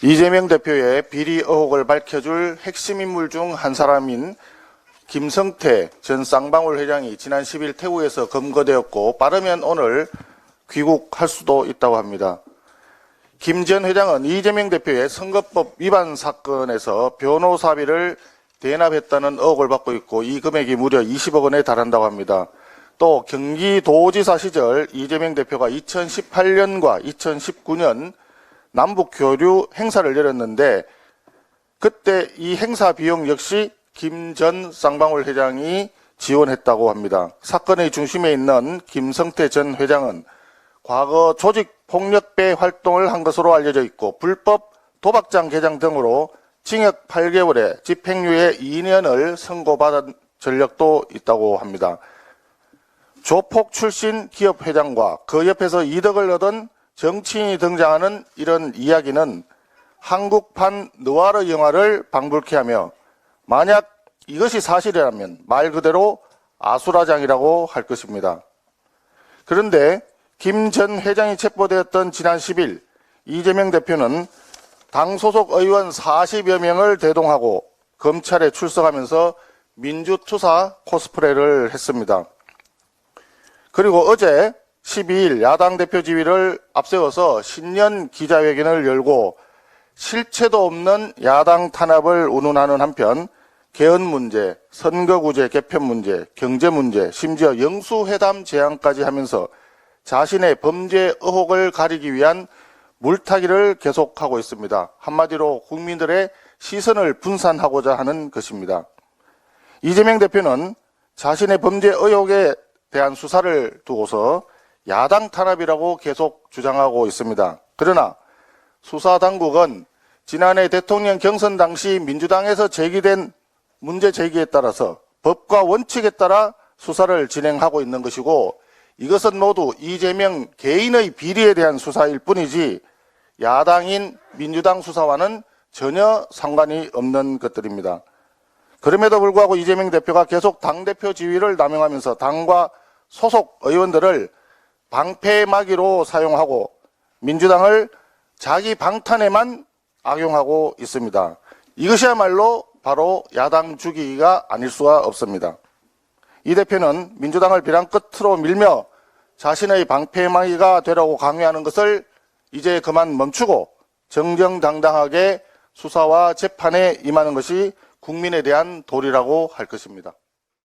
이재명 대표의 비리 의혹을 밝혀줄 핵심 인물 중 한 사람인 김성태 전 쌍방울 회장이 지난 10일 태국에서 검거되었고 빠르면 오늘 귀국할 수도 있다고 합니다. 김 전 회장은 이재명 대표의 선거법 위반 사건에서 변호사비를 대납했다는 의혹을 받고 있고 이 금액이 무려 20억 원에 달한다고 합니다. 또 경기도지사 시절 이재명 대표가 2018년과 2019년 남북 교류 행사를 열었는데 그때 이 행사 비용 역시 김 전 쌍방울 회장이 지원했다고 합니다. 사건의 중심에 있는 김성태 전 회장은 과거 조직폭력배 활동을 한 것으로 알려져 있고 불법 도박장 개장 등으로 징역 8개월에 집행유예 2년을 선고받은 전력도 있다고 합니다. 조폭 출신 기업 회장과 그 옆에서 이득을 얻은 정치인이 등장하는 이런 이야기는 한국판 느와르 영화를 방불케 하며 만약 이것이 사실이라면 말 그대로 아수라장이라고 할 것입니다. 그런데 김 전 회장이 체포되었던 지난 10일 이재명 대표는 당 소속 의원 40여 명을 대동하고 검찰에 출석하면서 민주투사 코스프레를 했습니다. 그리고 어제 12일 야당 대표 지위를 앞세워서 신년 기자회견을 열고 실체도 없는 야당 탄압을 운운하는 한편 개헌 문제, 선거구제 개편 문제, 경제 문제, 심지어 영수회담 제안까지 하면서 자신의 범죄 의혹을 가리기 위한 물타기를 계속하고 있습니다. 한마디로 국민들의 시선을 분산하고자 하는 것입니다. 이재명 대표는 자신의 범죄 의혹에 대한 수사를 두고서 야당 탄압이라고 계속 주장하고 있습니다. 그러나 수사당국은 지난해 대통령 경선 당시 민주당에서 제기된 문제 제기에 따라서 법과 원칙에 따라 수사를 진행하고 있는 것이고 이것은 모두 이재명 개인의 비리에 대한 수사일 뿐이지 야당인 민주당 수사와는 전혀 상관이 없는 것들입니다. 그럼에도 불구하고 이재명 대표가 계속 당대표 지위를 남용하면서 당과 소속 의원들을 방패막이로 사용하고 민주당을 자기 방탄에만 악용하고 있습니다. 이것이야말로 바로 야당 죽이기가 아닐 수가 없습니다. 이 대표는 민주당을 벼랑 끝으로 밀며 자신의 방패막이가 되라고 강요하는 것을 이제 그만 멈추고 정정당당하게 수사와 재판에 임하는 것이 국민에 대한 도리라고 할 것입니다.